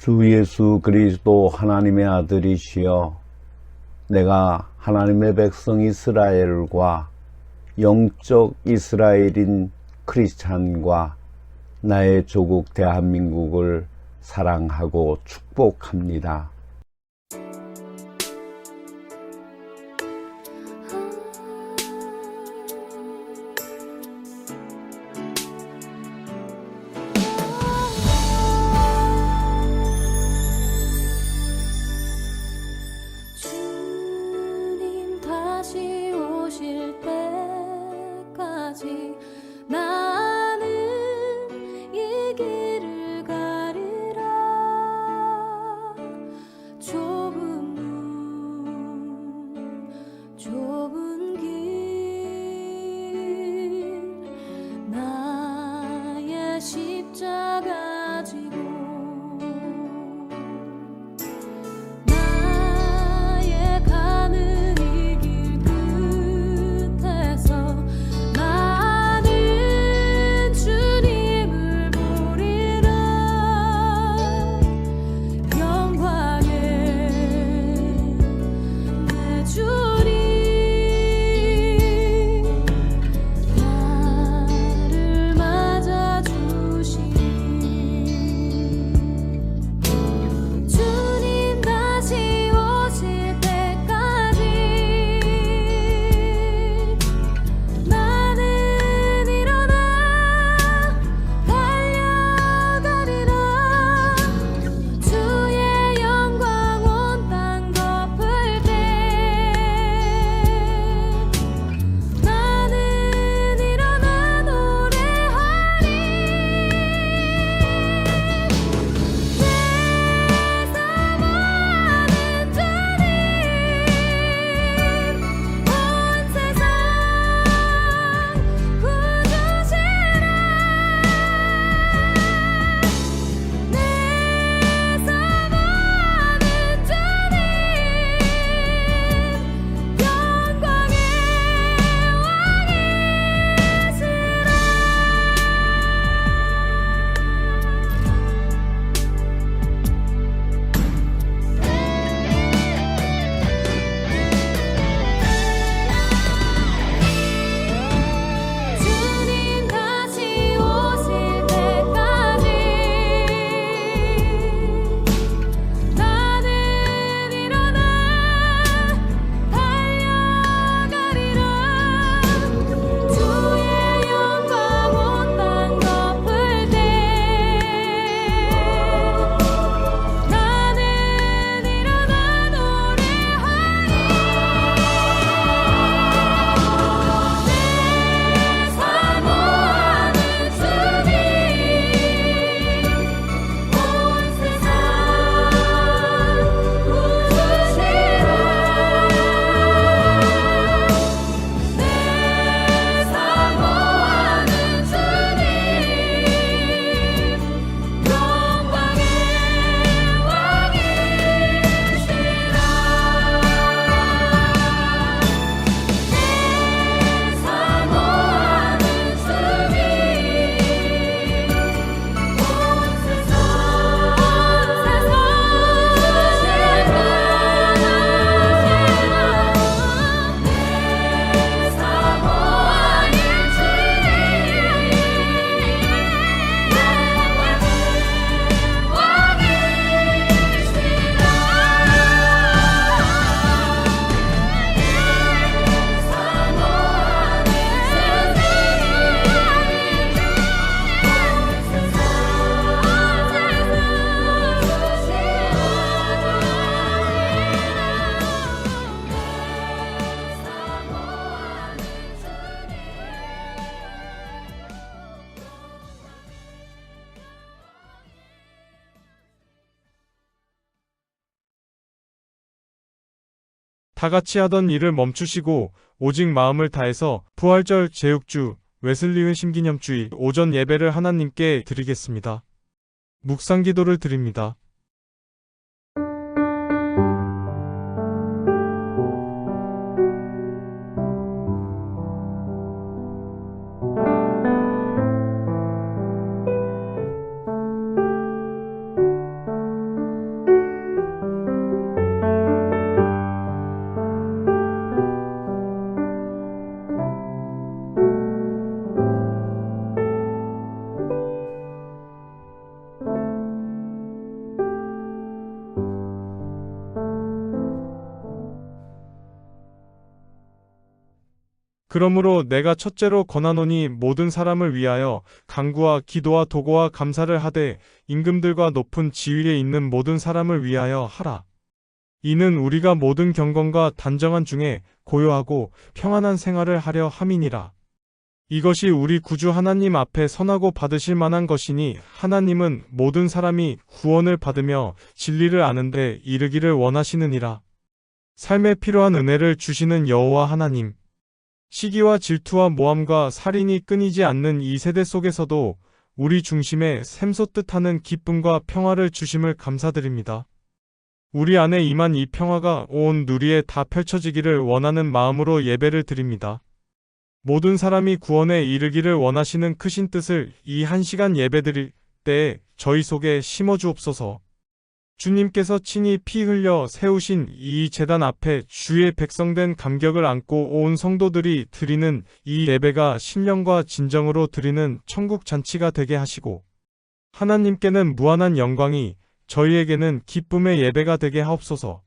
주 예수 그리스도 하나님의 아들이시여, 내가 하나님의 백성 이스라엘과 영적 이스라엘인 크리스찬과 나의 조국 대한민국을 사랑하고 축복합니다. 주님 다시 오실 때까지 나는 이 길을 가리라. 좁은 문 좁은 길 나의 십자가 지고 나의 가는 이 길 끝에서 나는 주님을 보리라. 영광의 내 주님 나를 맞아주시니 주님 다시 오실 때까지 나는 일어나 달려가리라. 주의 영광 온 땅 덮을 때 나는 일어나 노래하리. 내 사모하는 주님 온 세상 구주시라. 내 사모하는 주님 영광의 주님 다시 오실 때까지 나는 일어나 달려가리라. 주의 영광 온 땅 덮을 때 나는 일어나 노래하리. 내 사모하는 주님 온 세상 구주시라. 내 사모하는 주님 영광의 왕이시라. 내 사모하는 주님 온 세상 다 같이 하던 일을 멈추시고 오직 마음을 다해서 부활절 제육주 웨슬리의 심기념주의 오전 예배를 하나님께 드리겠습니다. 묵상 기도를 드립니다. 그러므로 내가 첫째로 권하노니 모든 사람을 위하여 간구와 기도와 도고와 감사를 하되 임금들과 높은 지위에 있는 모든 사람을 위하여 하라. 이는 우리가 모든 경건과 단정한 중에 고요하고 평안한 생활을 하려 함이니라. 이것이 우리 구주 하나님 앞에 선하고 받으실 만한 것이니 하나님은 모든 사람이 구원을 받으며 진리를 아는데 이르기를 원하시느니라. 삶에 필요한 은혜를 주시는 여호와 하나님. 시기와 질투와 모함과 살인이 끊이지 않는 이 세대 속에서도 우리 중심에 샘솟듯 하는 기쁨과 평화를 주심을 감사드립니다. 우리 안에 임한 이 평화가 온 누리에 다 펼쳐지기를 원하는 마음으로 예배를 드립니다. 모든 사람이 구원에 이르기를 원하시는 크신 뜻을 이 한 시간 예배드릴 때에 저희 속에 심어주옵소서. 주님께서 친히 피 흘려 세우신 이 제단 앞에 주의 백성된 감격을 안고 온 성도들이 드리는 이 예배가 신령과 진정으로 드리는 천국 잔치가 되게 하시고 하나님께는 무한한 영광이 저희에게는 기쁨의 예배가 되게 하옵소서.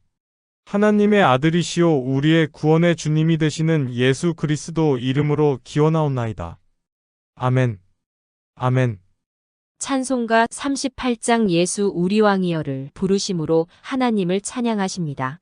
하나님의 아들이시오 우리의 구원의 주님이 되시는 예수 그리스도 이름으로 기원하옵나이다. 아멘. 아멘. 찬송가 38장 예수 우리 왕이여를 부르심으로 하나님을 찬양하십니다.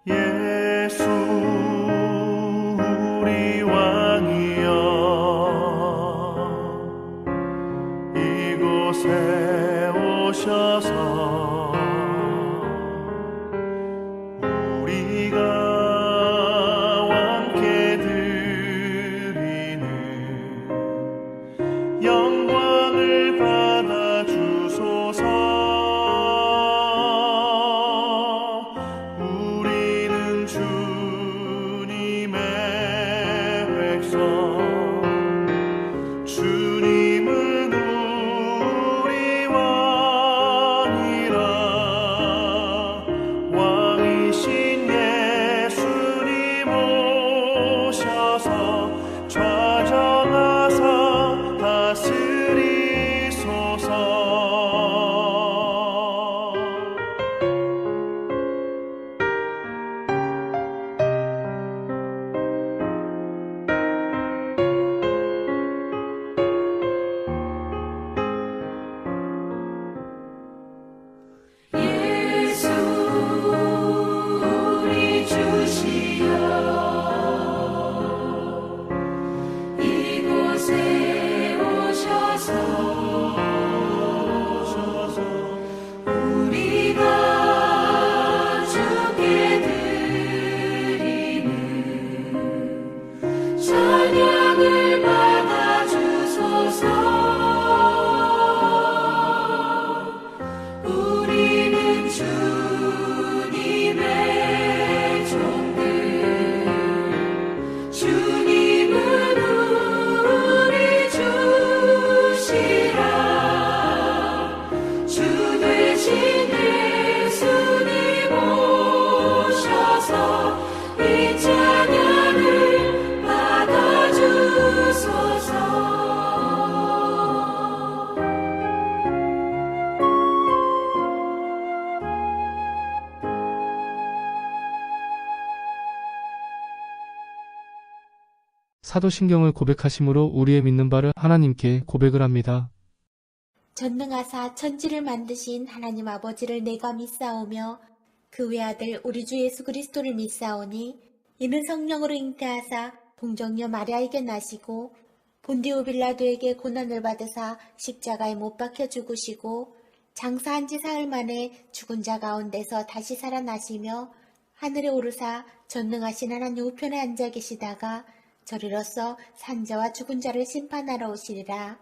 예수 우리 왕이여 이곳에 오셔서 우리가 왕께 드리는 영광을 받아 주소서. 주님은 우리 왕이라 왕이신 예수님 오셔서 좌정하사 다스리소서. 사도신경을 고백하심으로 우리의 믿는 바를 하나님께 고백을 합니다. 전능하사 천지를 만드신 하나님 아버지를 내가 믿사오며 그 외아들 우리 주 예수 그리스도를 믿사오니 이는 성령으로 잉태하사 동정녀 마리아에게 나시고 본디오 빌라도에게 고난을 받으사 십자가에 못 박혀 죽으시고 장사한 지 사흘 만에 죽은 자 가운데서 다시 살아나시며 하늘에 오르사 전능하신 하나님 우편에 앉아 계시다가 저리로서 산자와 죽은 자를 심판하러 오시리라.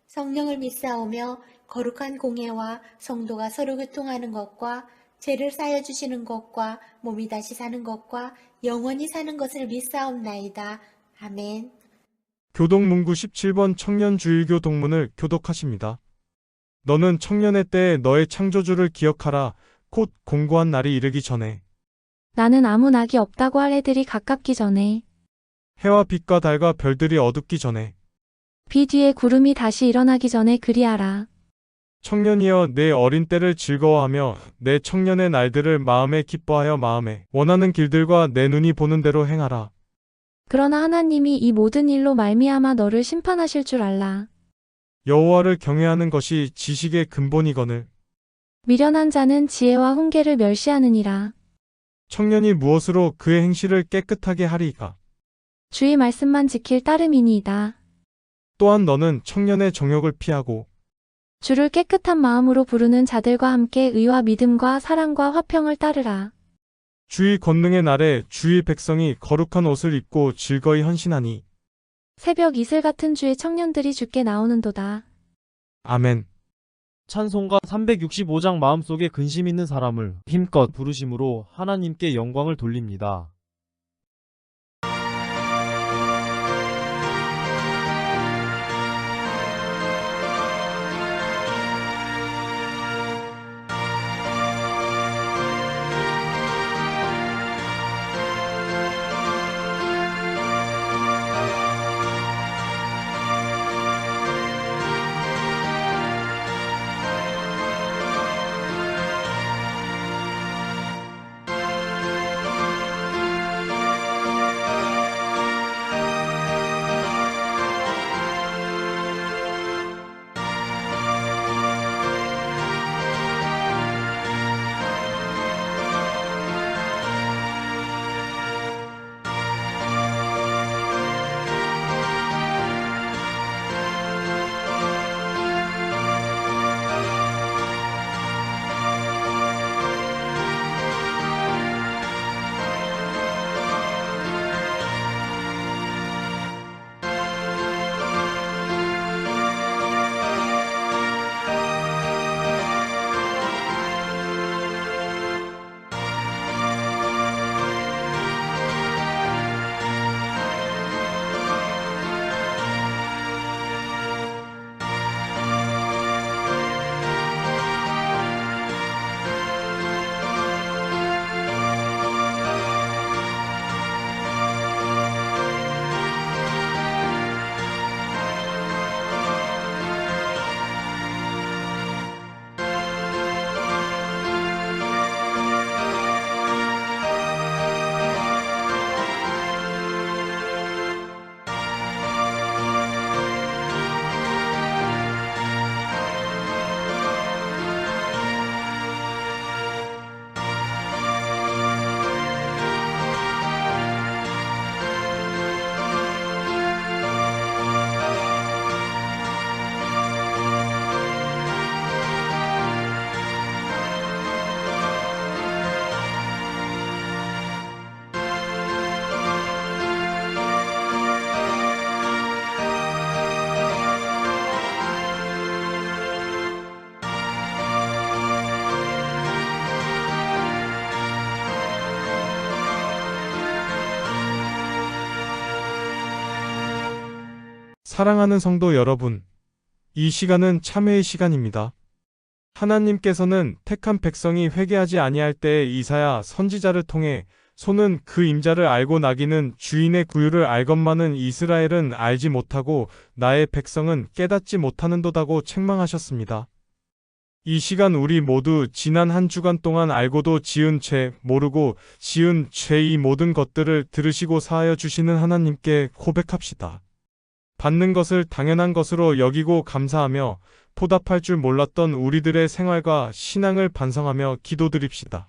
성령을 믿사오며 거룩한 공예와 성도가 서로 교통하는 것과 죄를 사여 주시는 것과 몸이 다시 사는 것과 영원히 사는 것을 믿사옵나이다. 아멘. 교동문구 17번 청년주일교 동문을 교독하십니다. 너는 청년의 때에 너의 창조주를 기억하라. 곧 공고한 날이 이르기 전에. 나는 아무 낙이 없다고 할 애들이 가깝기 전에 해와 빛과 달과 별들이 어둡기 전에. 비 뒤에 구름이 다시 일어나기 전에 그리하라. 청년이여 내 어린 때를 즐거워하며 내 청년의 날들을 마음에 기뻐하여 마음에 원하는 길들과 내 눈이 보는 대로 행하라. 그러나 하나님이 이 모든 일로 말미암아 너를 심판하실 줄 알라. 여호와를 경외하는 것이 지식의 근본이거늘. 미련한 자는 지혜와 훈계를 멸시하느니라. 청년이 무엇으로 그의 행실을 깨끗하게 하리이까. 주의 말씀만 지킬 따름이니이다. 또한 너는 청년의 정욕을 피하고 주를 깨끗한 마음으로 부르는 자들과 함께 의와 믿음과 사랑과 화평을 따르라. 주의 권능의 날에 주의 백성이 거룩한 옷을 입고 즐거이 헌신하니. 새벽 이슬 같은 주의 청년들이 주께 나오는도다. 아멘. 찬송가 365장 마음속에 근심 있는 사람을 힘껏 부르심으로 하나님께 영광을 돌립니다. 사랑하는 성도 여러분, 이 시간은 참회의 시간입니다. 하나님께서는 택한 백성이 회개하지 아니할 때에 이사야 선지자를 통해 소는 그 임자를 알고 나귀는 주인의 구유를 알건만은 이스라엘은 알지 못하고 나의 백성은 깨닫지 못하는도다고 책망하셨습니다. 이 시간 우리 모두 지난 한 주간 동안 알고도 지은 죄, 모르고 지은 죄 이 모든 것들을 들으시고 사하여 주시는 하나님께 고백합시다. 받는 것을 당연한 것으로 여기고 감사하며 보답할 줄 몰랐던 우리들의 생활과 신앙을 반성하며 기도드립시다.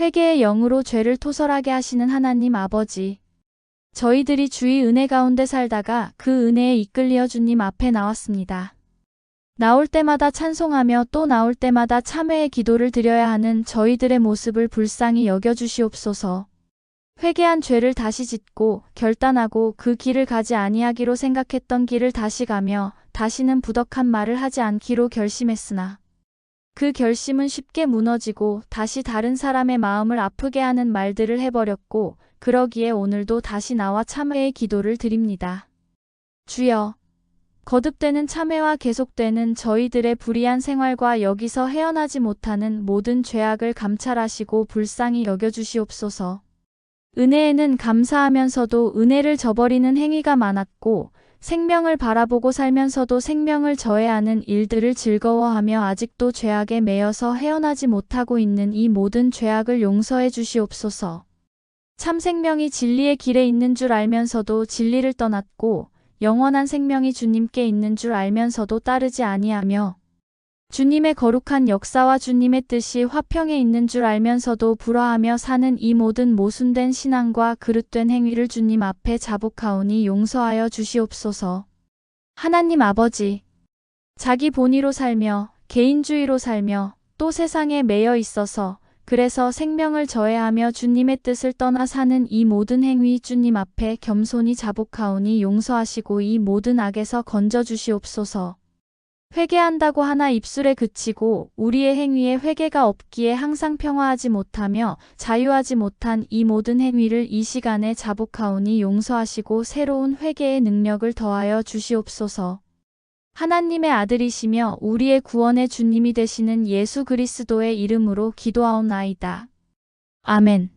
회개의 영으로 죄를 토설하게 하시는 하나님 아버지. 저희들이 주의 은혜 가운데 살다가 그 은혜에 이끌려 주님 앞에 나왔습니다. 나올 때마다 찬송하며 또 나올 때마다 참회의 기도를 드려야 하는 저희들의 모습을 불쌍히 여겨주시옵소서. 회개한 죄를 다시 짓고 결단하고 그 길을 가지 아니하기로 생각했던 길을 다시 가며 다시는 부덕한 말을 하지 않기로 결심했으나 그 결심은 쉽게 무너지고 다시 다른 사람의 마음을 아프게 하는 말들을 해버렸고 그러기에 오늘도 다시 나와 참회의 기도를 드립니다. 주여, 거듭되는 참회와 계속되는 저희들의 불의한 생활과 여기서 헤어나지 못하는 모든 죄악을 감찰하시고 불쌍히 여겨주시옵소서. 은혜에는 감사하면서도 은혜를 저버리는 행위가 많았고 생명을 바라보고 살면서도 생명을 저해하는 일들을 즐거워하며 아직도 죄악에 매여서 헤어나지 못하고 있는 이 모든 죄악을 용서해 주시옵소서. 참 생명이 진리의 길에 있는 줄 알면서도 진리를 떠났고 영원한 생명이 주님께 있는 줄 알면서도 따르지 아니하며 주님의 거룩한 역사와 주님의 뜻이 화평에 있는 줄 알면서도 불화하며 사는 이 모든 모순된 신앙과 그릇된 행위를 주님 앞에 자복하오니 용서하여 주시옵소서. 하나님 아버지, 자기 본의로 살며 개인주의로 살며 또 세상에 매여 있어서 그래서 생명을 저해하며 주님의 뜻을 떠나 사는 이 모든 행위 주님 앞에 겸손히 자복하오니 용서하시고 이 모든 악에서 건져 주시옵소서. 회개한다고 하나 입술에 그치고 우리의 행위에 회개가 없기에 항상 평화하지 못하며 자유하지 못한 이 모든 행위를 이 시간에 자복하오니 용서하시고 새로운 회개의 능력을 더하여 주시옵소서. 하나님의 아들이시며 우리의 구원의 주님이 되시는 예수 그리스도의 이름으로 기도하옵나이다. 아멘.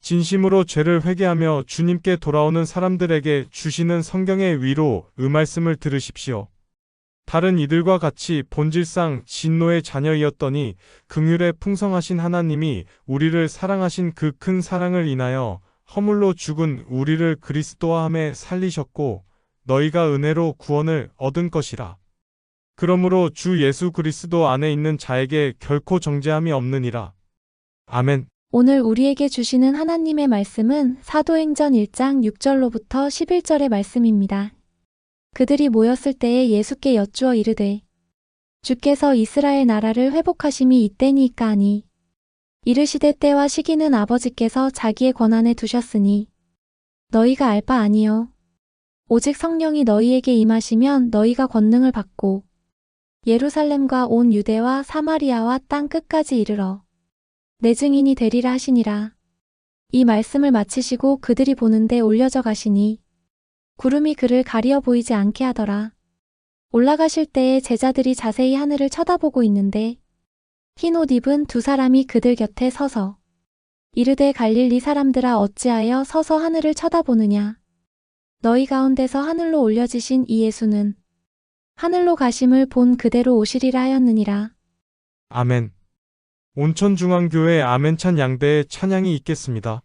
진심으로 죄를 회개하며 주님께 돌아오는 사람들에게 주시는 성경의 위로 말씀을 들으십시오. 다른 이들과 같이 본질상 진노의 자녀이었더니 긍휼에 풍성하신 하나님이 우리를 사랑하신 그 큰 사랑을 인하여 허물로 죽은 우리를 그리스도와 함에 살리셨고 너희가 은혜로 구원을 얻은 것이라. 그러므로 주 예수 그리스도 안에 있는 자에게 결코 정죄함이 없느니라. 아멘. 오늘 우리에게 주시는 하나님의 말씀은 사도행전 1장 6절로부터 11절의 말씀입니다. 그들이 모였을 때에 예수께 여쭈어 이르되 주께서 이스라엘 나라를 회복하심이 이때니까 하니 이르시되 때와 시기는 아버지께서 자기의 권한에 두셨으니 너희가 알 바 아니요 오직 성령이 너희에게 임하시면 너희가 권능을 받고 예루살렘과 온 유대와 사마리아와 땅 끝까지 이르러 내 증인이 되리라 하시니라. 이 말씀을 마치시고 그들이 보는데 올려져 가시니 구름이 그를 가리어 보이지 않게 하더라. 올라가실 때에 제자들이 자세히 하늘을 쳐다보고 있는데 흰 옷 입은 두 사람이 그들 곁에 서서 이르되 갈릴리 사람들아 어찌하여 서서 하늘을 쳐다보느냐. 너희 가운데서 하늘로 올려지신 이 예수는 하늘로 가심을 본 그대로 오시리라 하였느니라. 아멘. 온천중앙교회 아멘찬 양대의 찬양이 있겠습니다.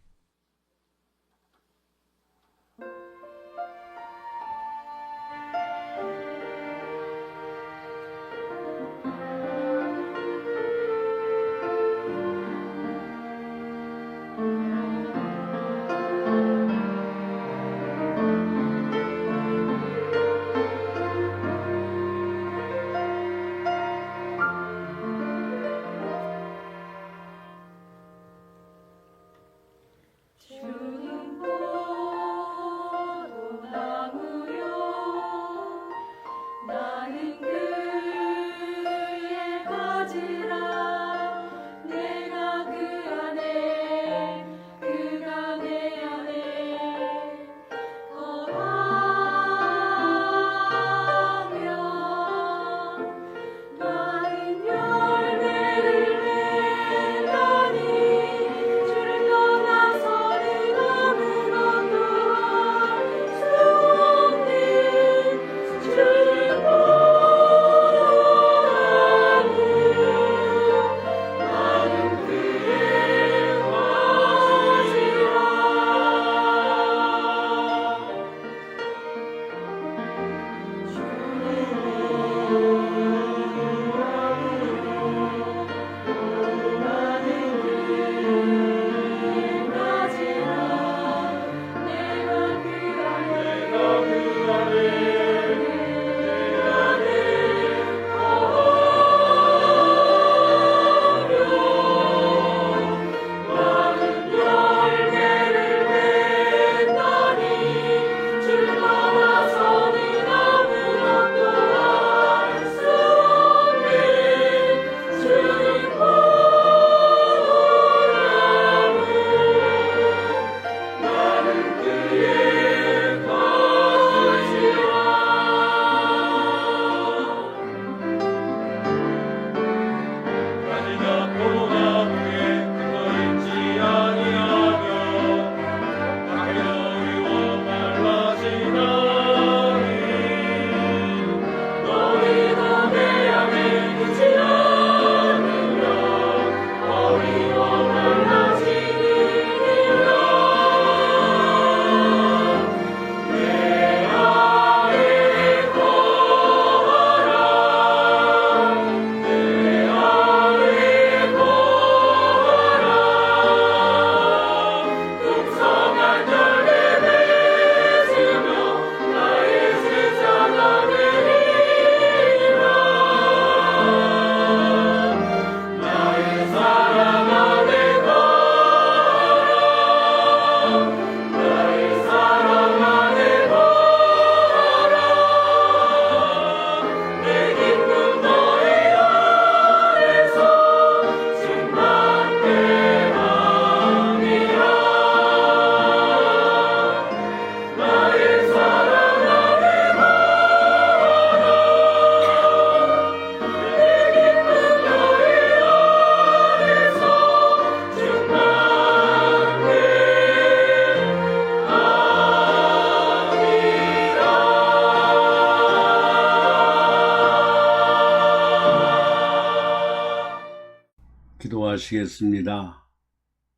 기도하시겠습니다.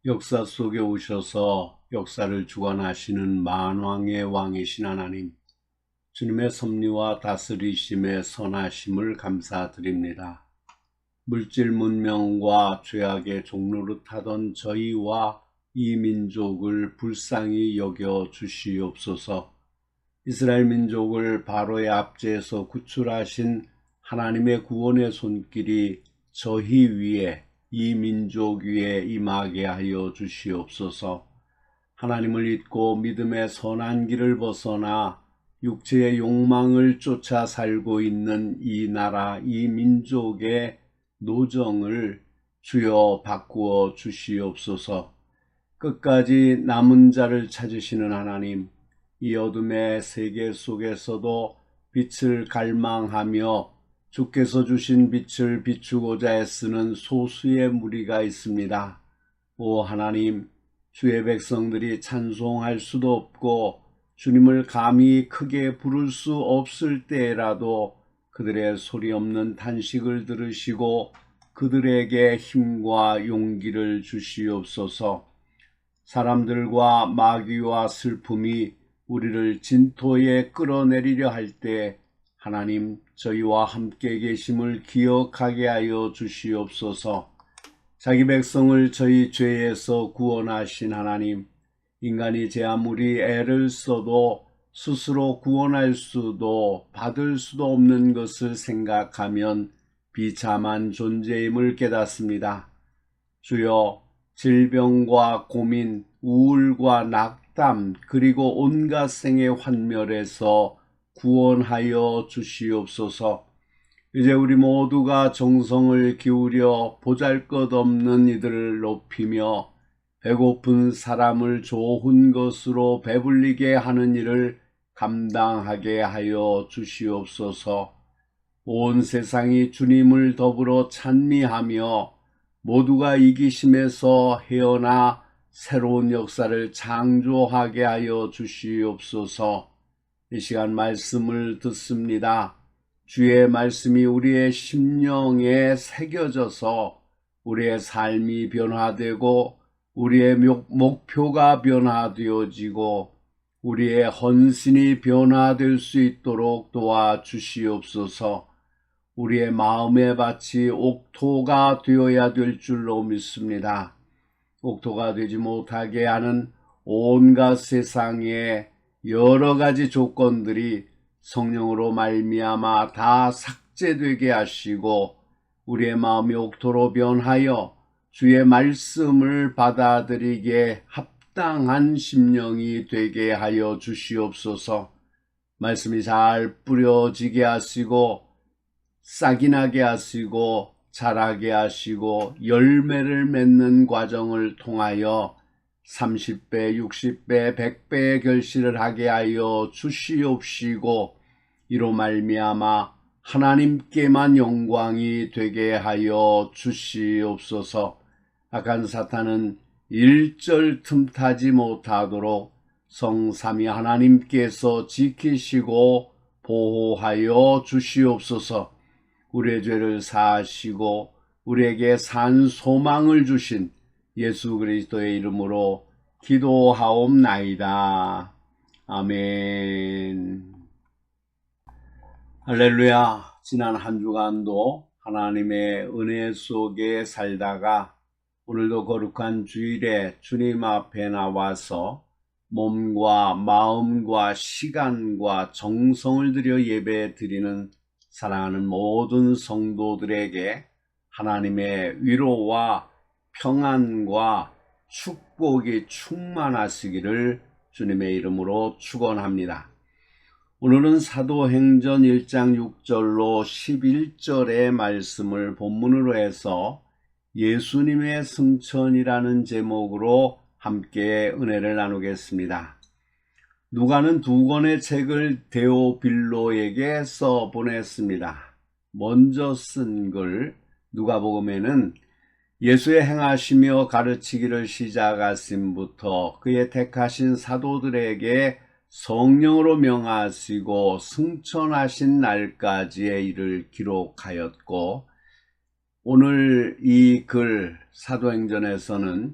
역사 속에 오셔서 역사를 주관하시는 만왕의 왕이신 하나님, 주님의 섭리와 다스리심의 선하심을 감사드립니다. 물질 문명과 죄악의 종노릇하던 저희와 이 민족을 불쌍히 여겨 주시옵소서. 이스라엘 민족을 바로의 압제에서 구출하신 하나님의 구원의 손길이 저희 위에, 이 민족 위에 임하게 하여 주시옵소서. 하나님을 잊고 믿음의 선한 길을 벗어나 육체의 욕망을 쫓아 살고 있는 이 나라, 이 민족의 노정을 주여 바꾸어 주시옵소서. 끝까지 남은 자를 찾으시는 하나님, 이 어둠의 세계 속에서도 빛을 갈망하며 주께서 주신 빛을 비추고자 애쓰는 소수의 무리가 있습니다. 오 하나님, 주의 백성들이 찬송할 수도 없고 주님을 감히 크게 부를 수 없을 때라도 그들의 소리 없는 탄식을 들으시고 그들에게 힘과 용기를 주시옵소서. 사람들과 마귀와 슬픔이 우리를 진토에 끌어내리려 할 때 하나님, 저희와 함께 계심을 기억하게 하여 주시옵소서. 자기 백성을 저희 죄에서 구원하신 하나님, 인간이 제 아무리 애를 써도 스스로 구원할 수도 받을 수도 없는 것을 생각하면 비참한 존재임을 깨닫습니다. 주여, 질병과 고민, 우울과 낙담, 그리고 온갖 생의 환멸에서 구원하여 주시옵소서. 이제 우리 모두가 정성을 기울여 보잘것없는 이들을 높이며 배고픈 사람을 좋은 것으로 배불리게 하는 일을 감당하게 하여 주시옵소서. 온 세상이 주님을 더불어 찬미하며 모두가 이기심에서 헤어나 새로운 역사를 창조하게 하여 주시옵소서. 이 시간 말씀을 듣습니다. 주의 말씀이 우리의 심령에 새겨져서 우리의 삶이 변화되고 우리의 목표가 변화되어지고 우리의 헌신이 변화될 수 있도록 도와주시옵소서. 우리의 마음의 밭이 옥토가 되어야 될 줄로 믿습니다. 옥토가 되지 못하게 하는 온갖 세상의 여러 가지 조건들이 성령으로 말미암아 다 삭제되게 하시고 우리의 마음이 옥토로 변하여 주의 말씀을 받아들이게 합당한 심령이 되게 하여 주시옵소서. 말씀이 잘 뿌려지게 하시고 싹이 나게 하시고 자라게 하시고 열매를 맺는 과정을 통하여 30배, 60배, 100배의 결실을 하게 하여 주시옵시고 이로 말미암아 하나님께만 영광이 되게 하여 주시옵소서. 악한 사탄은 일절 틈타지 못하도록 성삼위 하나님께서 지키시고 보호하여 주시옵소서. 우리의 죄를 사하시고 우리에게 산 소망을 주신 예수 그리스도의 이름으로 기도하옵나이다. 아멘. 할렐루야. 지난 한 주간도 하나님의 은혜 속에 살다가 오늘도 거룩한 주일에 주님 앞에 나와서 몸과 마음과 시간과 정성을 들여 예배 드리는 사랑하는 모든 성도들에게 하나님의 위로와 평안과 축복이 충만하시기를 주님의 이름으로 축원합니다. 오늘은 사도행전 1장 6절로 11절의 말씀을 본문으로 해서 예수님의 승천이라는 제목으로 함께 은혜를 나누겠습니다. 누가는 두 권의 책을 데오빌로에게 써 보냈습니다. 먼저 쓴 글 누가복음에는 예수의 행하시며 가르치기를 시작하심부터 그의 택하신 사도들에게 성령으로 명하시고 승천하신 날까지의 일을 기록하였고, 오늘 이 글 사도행전에서는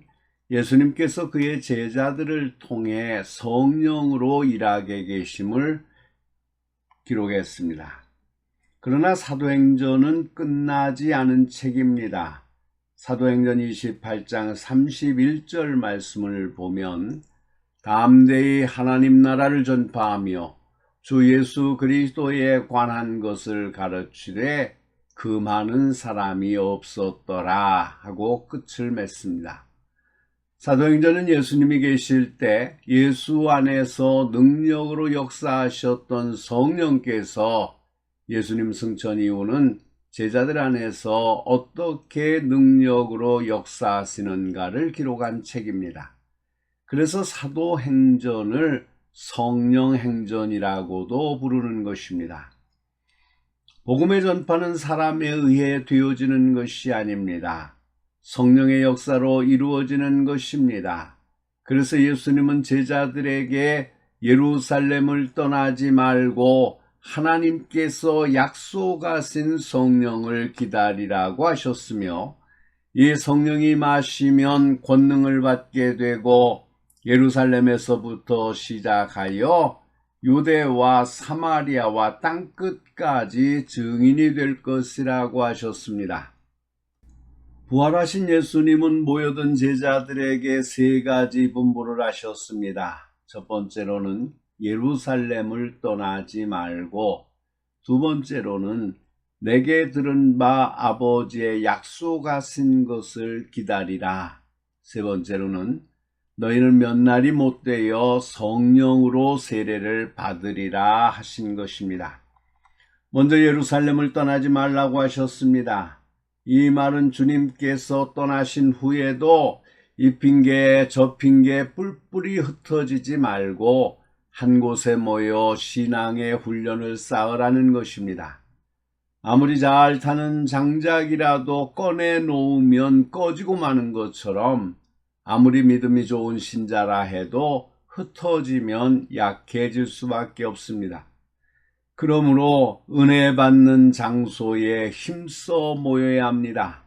예수님께서 그의 제자들을 통해 성령으로 일하게 계심을 기록했습니다. 그러나 사도행전은 끝나지 않은 책입니다. 사도행전 28장 31절 말씀을 보면 담대히 하나님 나라를 전파하며 주 예수 그리스도에 관한 것을 가르치되 그 많은 사람이 없었더라 하고 끝을 맺습니다. 사도행전은 예수님이 계실 때 예수 안에서 능력으로 역사하셨던 성령께서 예수님 승천 이후는 제자들 안에서 어떻게 능력으로 역사하시는가를 기록한 책입니다. 그래서 사도행전을 성령행전이라고도 부르는 것입니다. 복음의 전파는 사람에 의해 되어지는 것이 아닙니다. 성령의 역사로 이루어지는 것입니다. 그래서 예수님은 제자들에게 예루살렘을 떠나지 말고 하나님께서 약속하신 성령을 기다리라고 하셨으며 이 성령이 마시면 권능을 받게 되고 예루살렘에서부터 시작하여 유대와 사마리아와 땅끝까지 증인이 될 것이라고 하셨습니다. 부활하신 예수님은 모여든 제자들에게 세 가지 분부를 하셨습니다. 첫 번째로는 예루살렘을 떠나지 말고, 두 번째로는 내게 들은 바 아버지의 약속하신 것을 기다리라. 세 번째로는 너희는 몇 날이 못되어 성령으로 세례를 받으리라 하신 것입니다. 먼저 예루살렘을 떠나지 말라고 하셨습니다. 이 말은 주님께서 떠나신 후에도 이 핑계 저 핑계 뿔뿔이 흩어지지 말고 한 곳에 모여 신앙의 훈련을 쌓으라는 것입니다. 아무리 잘 타는 장작이라도 꺼내 놓으면 꺼지고 마는 것처럼 아무리 믿음이 좋은 신자라 해도 흩어지면 약해질 수밖에 없습니다. 그러므로 은혜 받는 장소에 힘써 모여야 합니다.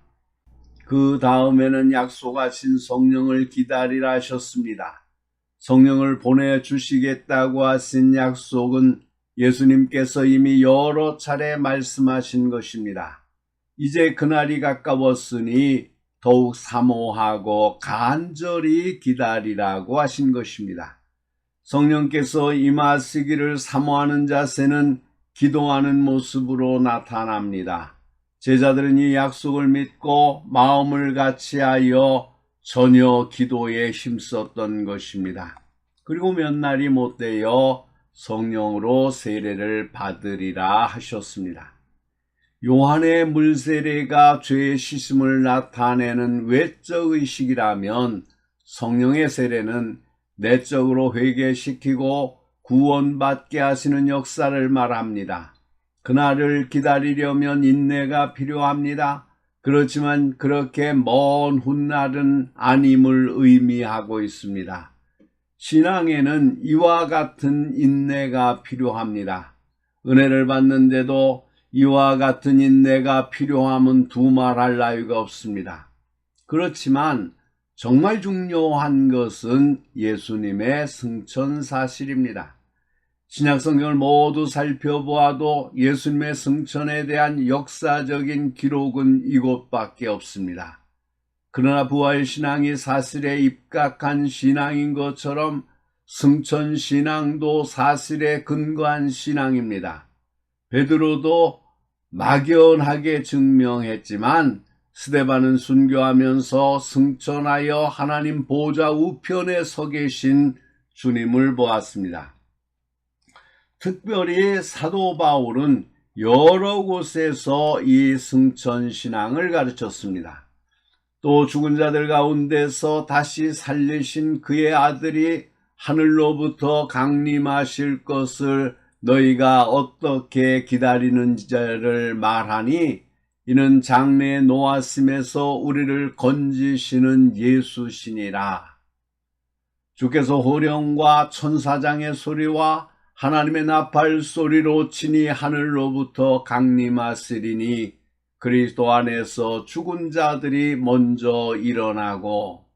그 다음에는 약속하신 성령을 기다리라 하셨습니다. 성령을 보내주시겠다고 하신 약속은 예수님께서 이미 여러 차례 말씀하신 것입니다. 이제 그날이 가까웠으니 더욱 사모하고 간절히 기다리라고 하신 것입니다. 성령께서 임하시기를 사모하는 자세는 기도하는 모습으로 나타납니다. 제자들은 이 약속을 믿고 마음을 같이하여 전혀 기도에 힘썼던 것입니다. 그리고 몇 날이 못되어 성령으로 세례를 받으리라 하셨습니다. 요한의 물세례가 죄의 씻음을 나타내는 외적 의식이라면 성령의 세례는 내적으로 회개시키고 구원받게 하시는 역사를 말합니다. 그날을 기다리려면 인내가 필요합니다. 그렇지만 그렇게 먼 훗날은 아님을 의미하고 있습니다. 신앙에는 이와 같은 인내가 필요합니다. 은혜를 받는데도 이와 같은 인내가 필요함은 두말할 나위가 없습니다. 그렇지만 정말 중요한 것은 예수님의 승천 사실입니다. 신약성경을 모두 살펴보아도 예수님의 승천에 대한 역사적인 기록은 이곳밖에 없습니다. 그러나 부활신앙이 사실에 입각한 신앙인 것처럼 승천신앙도 사실에 근거한 신앙입니다. 베드로도 막연하게 증명했지만 스데반은 순교하면서 승천하여 하나님 보좌 우편에 서 계신 주님을 보았습니다. 특별히 사도 바울은 여러 곳에서 이 승천신앙을 가르쳤습니다. 또 죽은 자들 가운데서 다시 살리신 그의 아들이 하늘로부터 강림하실 것을 너희가 어떻게 기다리는지를 말하니 이는 장래에 노하심에서 우리를 건지시는 예수시니라. 주께서 호령과 천사장의 소리와 하나님의 나팔 소리로 친히 하늘로부터 강림하시리니 그리스도 안에서 죽은 자들이 먼저 일어나고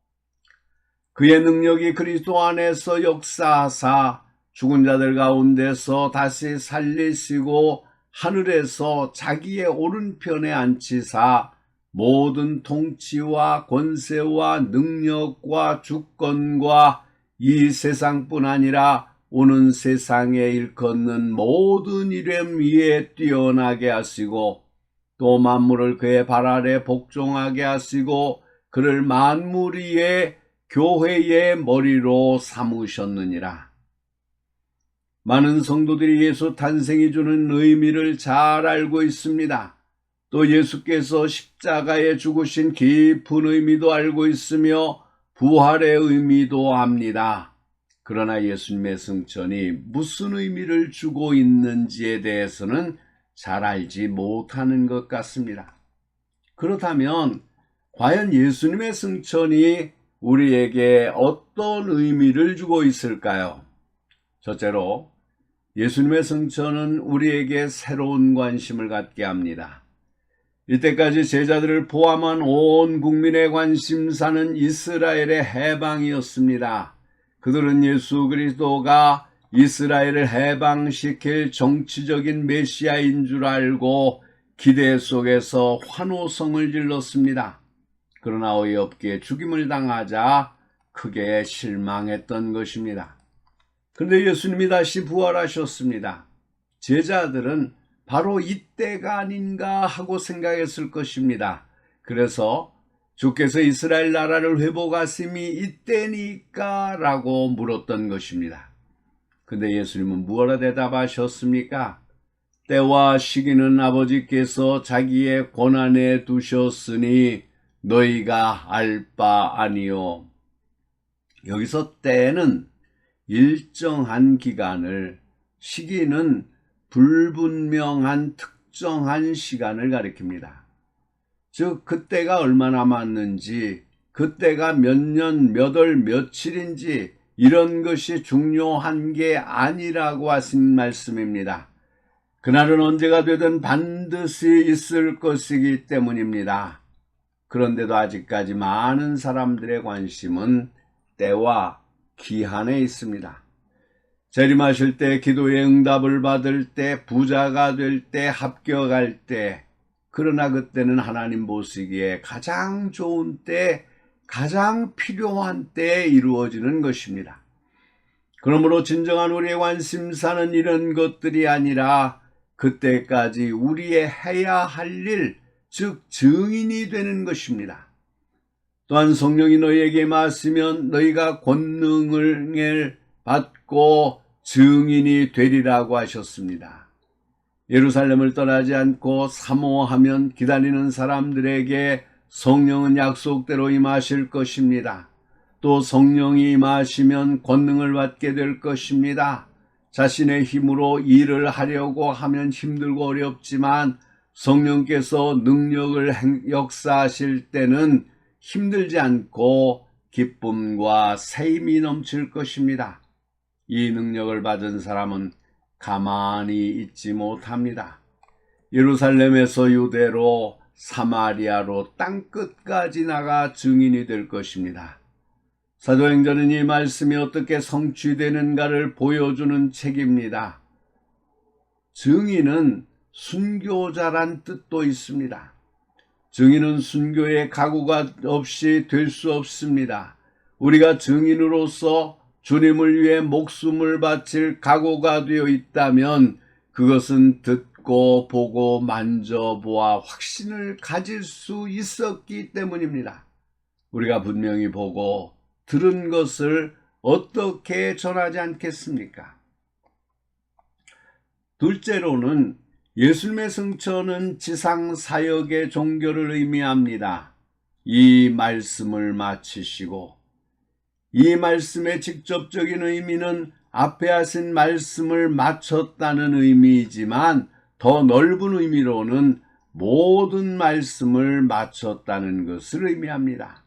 그의 능력이 그리스도 안에서 역사하사 죽은 자들 가운데서 다시 살리시고 하늘에서 자기의 오른편에 앉히사 모든 통치와 권세와 능력과 주권과 이 세상뿐 아니라 오는 세상에 일컫는 모든 이름 위에 뛰어나게 하시고 또 만물을 그의 발 아래 복종하게 하시고 그를 만물 위에 교회의 머리로 삼으셨느니라. 많은 성도들이 예수 탄생이 주는 의미를 잘 알고 있습니다. 또 예수께서 십자가에 죽으신 깊은 의미도 알고 있으며 부활의 의미도 압니다. 그러나 예수님의 승천이 무슨 의미를 주고 있는지에 대해서는 잘 알지 못하는 것 같습니다. 그렇다면 과연 예수님의 승천이 우리에게 어떤 의미를 주고 있을까요? 첫째로 예수님의 승천은 우리에게 새로운 관심을 갖게 합니다. 이때까지 제자들을 포함한 온 국민의 관심사는 이스라엘의 해방이었습니다. 그들은 예수 그리스도가 이스라엘을 해방시킬 정치적인 메시아인 줄 알고 기대 속에서 환호성을 질렀습니다. 그러나 어이없게 죽임을 당하자 크게 실망했던 것입니다. 그런데 예수님이 다시 부활하셨습니다. 제자들은 바로 이때가 아닌가 하고 생각했을 것입니다. 그래서 주께서 이스라엘 나라를 회복하심이 이때니까 라고 물었던 것입니다. 근데 예수님은 무엇라 대답하셨습니까? 때와 시기는 아버지께서 자기의 권한에 두셨으니 너희가 알 바 아니요. 여기서 때는 일정한 기간을, 시기는 불분명한 특정한 시간을 가리킵니다. 즉 그때가 얼마 남았는지, 그때가 몇 년, 몇 월, 며칠인지 이런 것이 중요한 게 아니라고 하신 말씀입니다. 그날은 언제가 되든 반드시 있을 것이기 때문입니다. 그런데도 아직까지 많은 사람들의 관심은 때와 기한에 있습니다. 재림하실 때, 기도의 응답을 받을 때, 부자가 될 때, 합격할 때, 그러나 그때는 하나님 보시기에 가장 좋은 때, 가장 필요한 때에 이루어지는 것입니다. 그러므로 진정한 우리의 관심사는 이런 것들이 아니라 그때까지 우리의 해야 할 일, 즉 증인이 되는 것입니다. 또한 성령이 너희에게 임하시면 너희가 권능을 받고 증인이 되리라고 하셨습니다. 예루살렘을 떠나지 않고 사모하면 기다리는 사람들에게 성령은 약속대로 임하실 것입니다. 또 성령이 임하시면 권능을 받게 될 것입니다. 자신의 힘으로 일을 하려고 하면 힘들고 어렵지만 성령께서 능력을 역사하실 때는 힘들지 않고 기쁨과 새 힘이 넘칠 것입니다. 이 능력을 받은 사람은 가만히 있지 못합니다. 예루살렘에서 유대로 사마리아로 땅끝까지 나가 증인이 될 것입니다. 사도행전은 이 말씀이 어떻게 성취되는가를 보여주는 책입니다. 증인은 순교자란 뜻도 있습니다. 증인은 순교의 각오가 없이 될 수 없습니다. 우리가 증인으로서 주님을 위해 목숨을 바칠 각오가 되어 있다면 그것은 듣고 보고 만져보아 확신을 가질 수 있었기 때문입니다. 우리가 분명히 보고 들은 것을 어떻게 전하지 않겠습니까? 둘째로는 예수님의 승천은 지상 사역의 종교를 의미합니다. 이 말씀을 마치시고 이 말씀의 직접적인 의미는 앞에 하신 말씀을 마쳤다는 의미이지만 더 넓은 의미로는 모든 말씀을 마쳤다는 것을 의미합니다.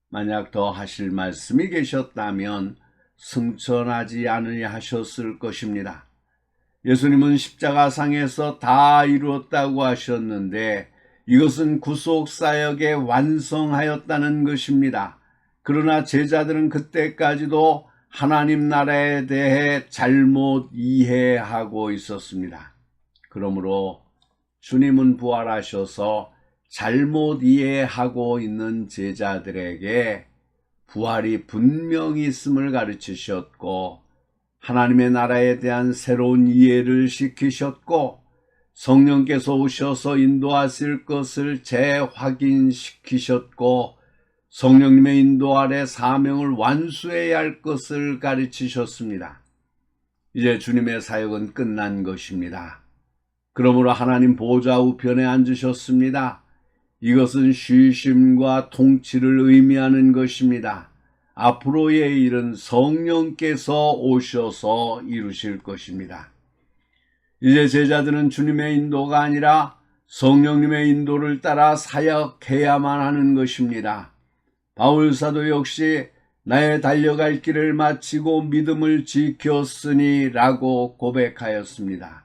만약 더 하실 말씀이 계셨다면 승천하지 않으셨을 것입니다. 예수님은 십자가상에서 다 이루었다고 하셨는데 이것은 구속사역에 완성하였다는 것입니다. 그러나 제자들은 그때까지도 하나님 나라에 대해 잘못 이해하고 있었습니다. 그러므로 주님은 부활하셔서 잘못 이해하고 있는 제자들에게 부활이 분명히 있음을 가르치셨고 하나님의 나라에 대한 새로운 이해를 시키셨고 성령께서 오셔서 인도하실 것을 재확인시키셨고 성령님의 인도 아래 사명을 완수해야 할 것을 가르치셨습니다. 이제 주님의 사역은 끝난 것입니다. 그러므로 하나님 보좌 우편에 앉으셨습니다. 이것은 쉬심과 통치를 의미하는 것입니다. 앞으로의 일은 성령께서 오셔서 이루실 것입니다. 이제 제자들은 주님의 인도가 아니라 성령님의 인도를 따라 사역해야만 하는 것입니다. 바울 사도 역시 나의 달려갈 길을 마치고 믿음을 지켰으니 라고 고백하였습니다.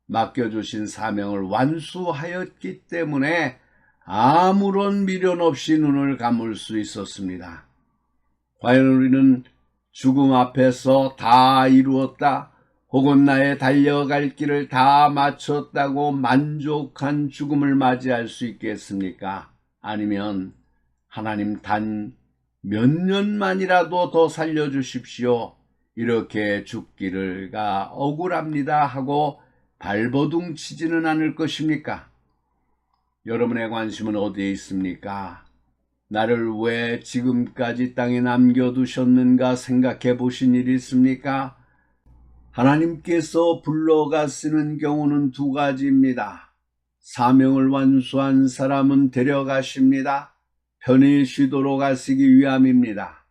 맡겨주신 사명을 완수하였기 때문에 아무런 미련 없이 눈을 감을 수 있었습니다. 과연 우리는 죽음 앞에서 다 이루었다 혹은 나의 달려갈 길을 다 마쳤다고 만족한 죽음을 맞이할 수 있겠습니까? 아니면 하나님 단 몇 년만이라도 더 살려주십시오. 이렇게 죽기가 억울합니다 하고 발버둥 치지는 않을 것입니까? 여러분의 관심은 어디에 있습니까? 나를 왜 지금까지 땅에 남겨두셨는가 생각해 보신 일이 있습니까? 하나님께서 불러가시는 경우는 두 가지입니다. 사명을 완수한 사람은 데려가십니다. 편히 쉬도록 하시기 위함입니다.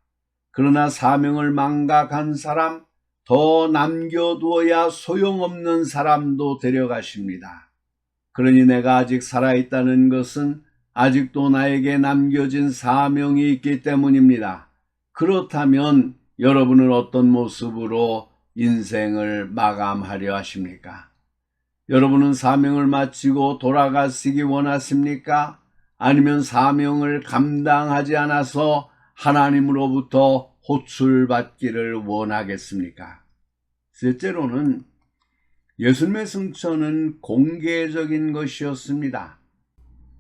그러나 사명을 망각한 사람, 더 남겨두어야 소용없는 사람도 데려가십니다. 그러니 내가 아직 살아있다는 것은 아직도 나에게 남겨진 사명이 있기 때문입니다. 그렇다면 여러분은 어떤 모습으로 인생을 마감하려 하십니까? 여러분은 사명을 마치고 돌아가시기 원하십니까? 아니면 사명을 감당하지 않아서 하나님으로부터 호출받기를 원하겠습니까? 셋째로는 예수님의 승천은 공개적인 것이었습니다.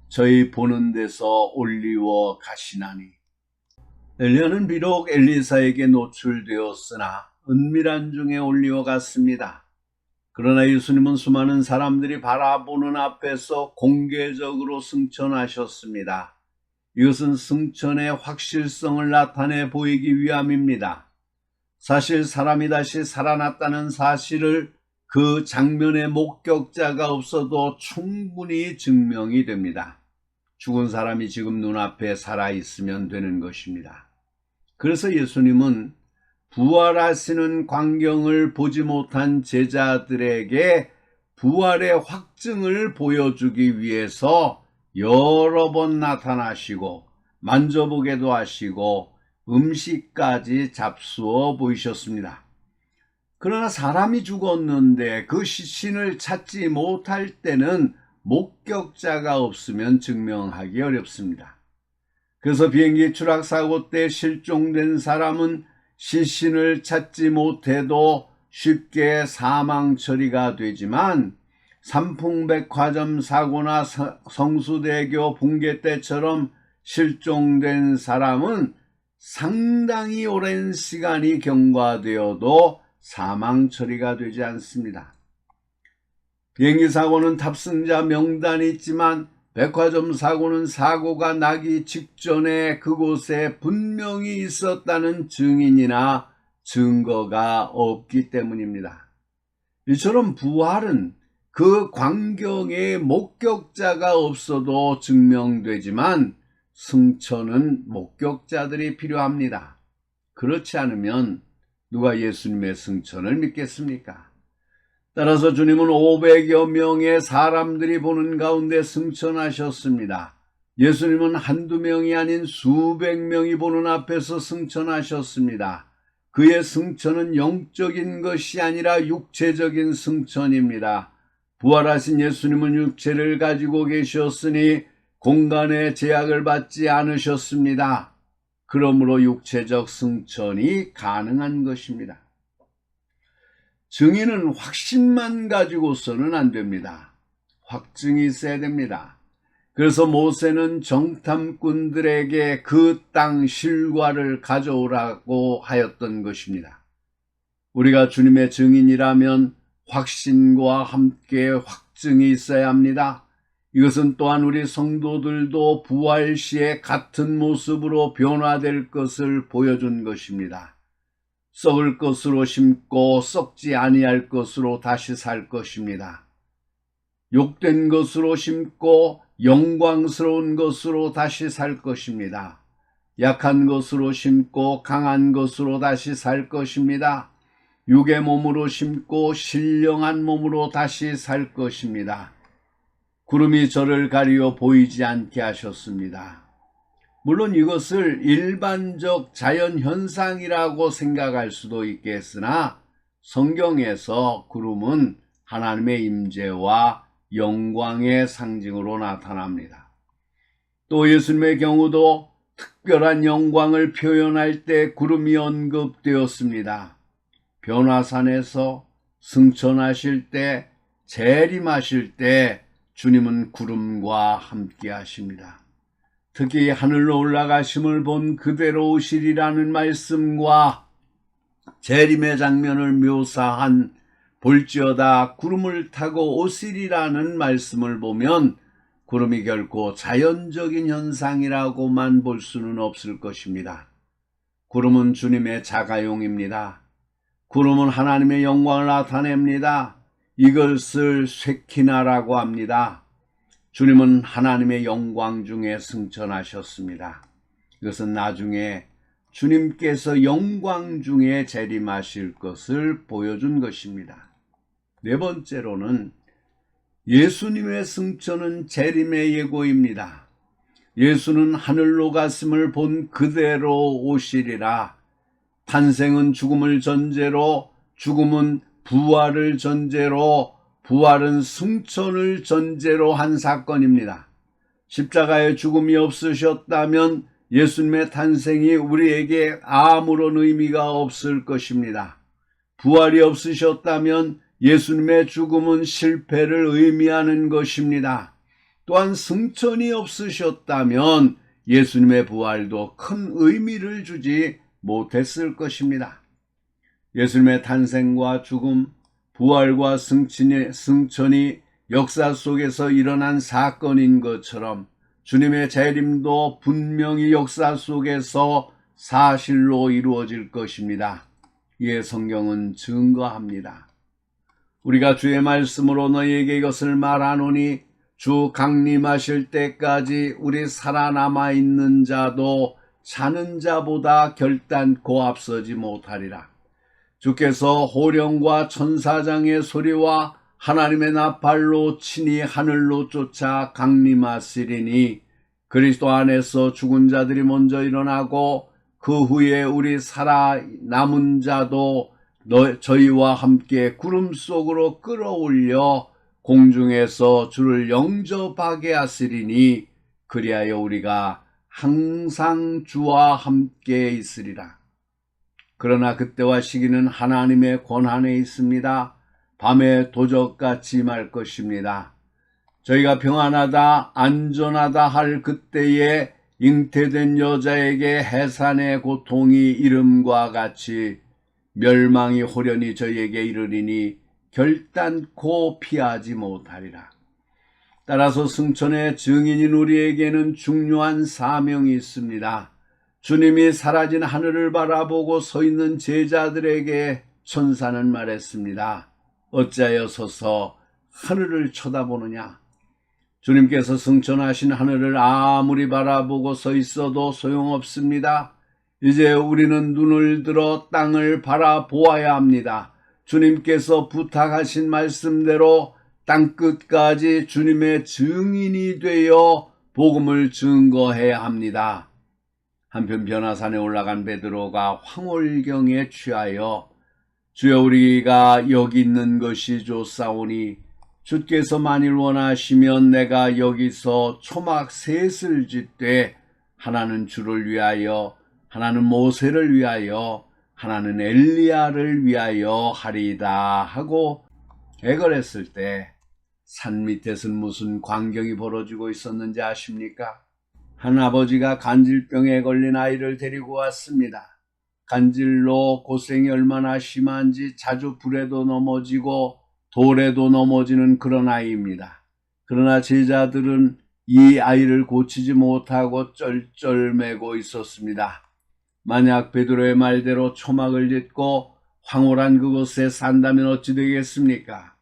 저희 보는 데서 올리워 가시나니. 엘리야는 비록 엘리사에게 노출되었으나 은밀한 중에 올리워 갔습니다. 그러나 예수님은 수많은 사람들이 바라보는 앞에서 공개적으로 승천하셨습니다. 이것은 승천의 확실성을 나타내 보이기 위함입니다. 사실 사람이 다시 살아났다는 사실을 그 장면의 목격자가 없어도 충분히 증명이 됩니다. 죽은 사람이 지금 눈앞에 살아있으면 되는 것입니다. 그래서 예수님은 부활하시는 광경을 보지 못한 제자들에게 부활의 확증을 보여주기 위해서 여러 번 나타나시고 만져보게도 하시고 음식까지 잡수어 보이셨습니다. 그러나 사람이 죽었는데 그 시신을 찾지 못할 때는 목격자가 없으면 증명하기 어렵습니다. 그래서 비행기 추락사고 때 실종된 사람은 시신을 찾지 못해도 쉽게 사망 처리가 되지만 삼풍백화점 사고나 성수대교 붕괴 때처럼 실종된 사람은 상당히 오랜 시간이 경과되어도 사망 처리가 되지 않습니다. 비행기 사고는 탑승자 명단이 있지만 백화점 사고는 사고가 나기 직전에 그곳에 분명히 있었다는 증인이나 증거가 없기 때문입니다. 이처럼 부활은 그 광경에 목격자가 없어도 증명되지만 승천은 목격자들이 필요합니다. 그렇지 않으면 누가 예수님의 승천을 믿겠습니까? 따라서 주님은 500여 명의 사람들이 보는 가운데 승천하셨습니다. 예수님은 한두 명이 아닌 수백 명이 보는 앞에서 승천하셨습니다. 그의 승천은 영적인 것이 아니라 육체적인 승천입니다. 부활하신 예수님은 육체를 가지고 계셨으니 공간의 제약을 받지 않으셨습니다. 그러므로 육체적 승천이 가능한 것입니다. 증인은 확신만 가지고서는 안 됩니다. 확증이 있어야 됩니다. 그래서 모세는 정탐꾼들에게 그 땅 실과를 가져오라고 하였던 것입니다. 우리가 주님의 증인이라면 확신과 함께 확증이 있어야 합니다. 이것은 또한 우리 성도들도 부활 시에 같은 모습으로 변화될 것을 보여준 것입니다. 썩을 것으로 심고 썩지 아니할 것으로 다시 살 것입니다. 욕된 것으로 심고 영광스러운 것으로 다시 살 것입니다. 약한 것으로 심고 강한 것으로 다시 살 것입니다. 육의 몸으로 심고 신령한 몸으로 다시 살 것입니다. 구름이 저를 가리워 보이지 않게 하셨습니다. 물론 이것을 일반적 자연현상이라고 생각할 수도 있겠으나 성경에서 구름은 하나님의 임재와 영광의 상징으로 나타납니다. 또 예수님의 경우도 특별한 영광을 표현할 때 구름이 언급되었습니다. 변화산에서 승천하실 때, 재림하실 때 주님은 구름과 함께 하십니다. 특히 하늘로 올라가심을 본 그대로 오시리라는 말씀과 재림의 장면을 묘사한 볼지어다 구름을 타고 오시리라는 말씀을 보면 구름이 결코 자연적인 현상이라고만 볼 수는 없을 것입니다. 구름은 주님의 자가용입니다. 구름은 하나님의 영광을 나타냅니다. 이것을 쉐키나라고 합니다. 주님은 하나님의 영광 중에 승천하셨습니다. 이것은 나중에 주님께서 영광 중에 재림하실 것을 보여준 것입니다. 네 번째로는 예수님의 승천은 재림의 예고입니다. 예수는 하늘로 갔음을 본 그대로 오시리라. 탄생은 죽음을 전제로, 죽음은 부활을 전제로, 부활은 승천을 전제로 한 사건입니다. 십자가의 죽음이 없으셨다면 예수님의 탄생이 우리에게 아무런 의미가 없을 것입니다. 부활이 없으셨다면 예수님의 죽음은 실패를 의미하는 것입니다. 또한 승천이 없으셨다면 예수님의 부활도 큰 의미를 주지 못했을 것입니다. 예수님의 탄생과 죽음, 부활과 승천이 역사 속에서 일어난 사건인 것처럼 주님의 재림도 분명히 역사 속에서 사실로 이루어질 것입니다. 이에 성경은 증거합니다. 우리가 주의 말씀으로 너희에게 이것을 말하노니 주 강림하실 때까지 우리 살아남아 있는 자도 자는 자보다 결단코 앞서지 못하리라. 주께서 호령과 천사장의 소리와 하나님의 나팔로 친히 하늘로 쫓아 강림하시리니 그리스도 안에서 죽은 자들이 먼저 일어나고 그 후에 우리 살아남은 자도 저희와 함께 구름 속으로 끌어올려 공중에서 주를 영접하게 하시리니 그리하여 우리가 항상 주와 함께 있으리라. 그러나 그때와 시기는 하나님의 권한에 있습니다. 밤에 도적같이 말 것입니다. 저희가 평안하다 안전하다 할 그때에 잉태된 여자에게 해산의 고통이 이름과 같이 멸망이 호련히 저희에게 이르리니 결단코 피하지 못하리라. 따라서 승천의 증인인 우리에게는 중요한 사명이 있습니다. 주님이 사라진 하늘을 바라보고 서 있는 제자들에게 천사는 말했습니다. 어찌하여 서서 하늘을 쳐다보느냐? 주님께서 승천하신 하늘을 아무리 바라보고 서 있어도 소용없습니다. 이제 우리는 눈을 들어 땅을 바라보아야 합니다. 주님께서 부탁하신 말씀대로 땅끝까지 주님의 증인이 되어 복음을 증거해야 합니다. 한편 변화산에 올라간 베드로가 황홀경에 취하여 주여 우리가 여기 있는 것이 좋사오니 주께서 만일 원하시면 내가 여기서 초막 셋을 짓되 하나는 주를 위하여, 하나는 모세를 위하여, 하나는 엘리야를 위하여 하리이다 하고 애걸했을 때 산 밑에서는 무슨 광경이 벌어지고 있었는지 아십니까? 한 아버지가 간질병에 걸린 아이를 데리고 왔습니다. 간질로 고생이 얼마나 심한지 자주 불에도 넘어지고 돌에도 넘어지는 그런 아이입니다. 그러나 제자들은 이 아이를 고치지 못하고 쩔쩔매고 있었습니다. 만약 베드로의 말대로 초막을 짓고 황홀한 그곳에 산다면 어찌 되겠습니까?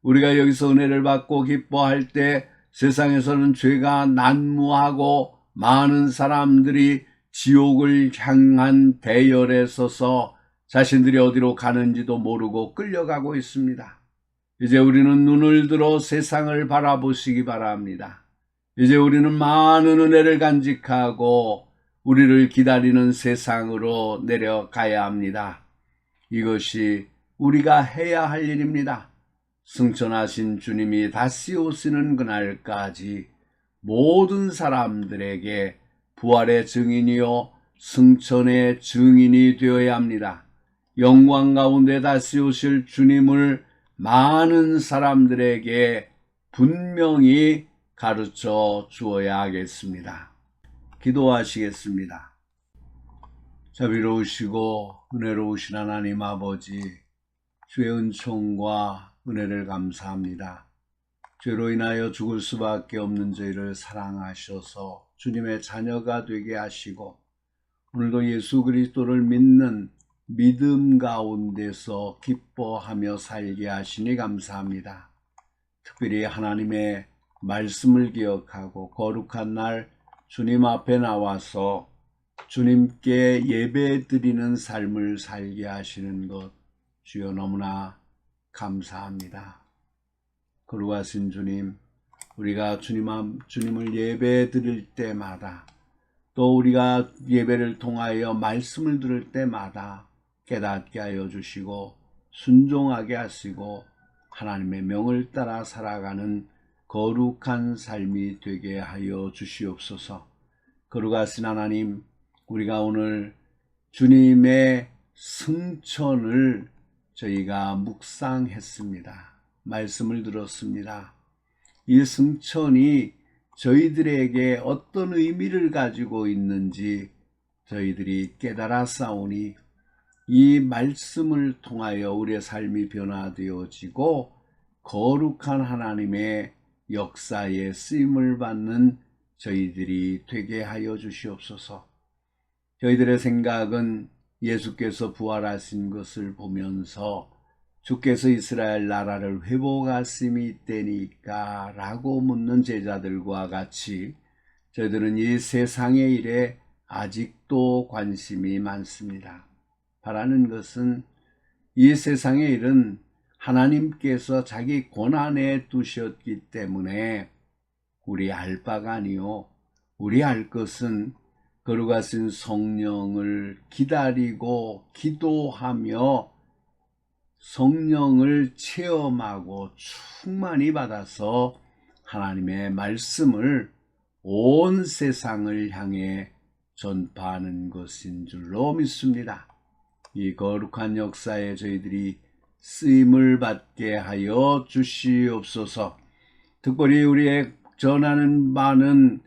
우리가 여기서 은혜를 받고 기뻐할 때 세상에서는 죄가 난무하고 많은 사람들이 지옥을 향한 대열에 서서 자신들이 어디로 가는지도 모르고 끌려가고 있습니다. 이제 우리는 눈을 들어 세상을 바라보시기 바랍니다. 이제 우리는 많은 은혜를 간직하고 우리를 기다리는 세상으로 내려가야 합니다. 이것이 우리가 해야 할 일입니다. 승천하신 주님이 다시 오시는 그날까지 모든 사람들에게 부활의 증인이요 승천의 증인이 되어야 합니다. 영광 가운데 다시 오실 주님을 많은 사람들에게 분명히 가르쳐 주어야 하겠습니다. 기도하시겠습니다. 자비로우시고 은혜로우신 하나님 아버지, 주의 은총과 은혜를 감사합니다. 죄로 인하여 죽을 수밖에 없는 저희를 사랑하셔서 주님의 자녀가 되게 하시고 오늘도 예수 그리스도를 믿는 믿음 가운데서 기뻐하며 살게 하시니 감사합니다. 특별히 하나님의 말씀을 기억하고 거룩한 날 주님 앞에 나와서 주님께 예배드리는 삶을 살게 하시는 것 주여 너무나 감사합니다. 거룩하신 주님, 우리가 주님을 예배 드릴 때마다 또 우리가 예배를 통하여 말씀을 들을 때마다 깨닫게 하여 주시고 순종하게 하시고 하나님의 명을 따라 살아가는 거룩한 삶이 되게 하여 주시옵소서. 거룩하신 하나님, 우리가 오늘 주님의 승천을 저희가 묵상했습니다. 말씀을 들었습니다. 이 승천이 저희들에게 어떤 의미를 가지고 있는지 저희들이 깨달아 싸우니 이 말씀을 통하여 우리의 삶이 변화되어지고 거룩한 하나님의 역사에 쓰임을 받는 저희들이 되게 하여 주시옵소서. 저희들의 생각은 예수께서 부활하신 것을 보면서 주께서 이스라엘 나라를 회복하심이 때니까 라고 묻는 제자들과 같이 저희들은 이 세상의 일에 아직도 관심이 많습니다. 바라는 것은 이 세상의 일은 하나님께서 자기 권한에 두셨기 때문에 우리 알 바가 아니요 우리 알 것은 거룩하신 성령을 기다리고 기도하며 성령을 체험하고 충만히 받아서 하나님의 말씀을 온 세상을 향해 전파하는 것인 줄로 믿습니다. 이 거룩한 역사에 저희들이 쓰임을 받게 하여 주시옵소서. 특별히 우리의 전하는 바는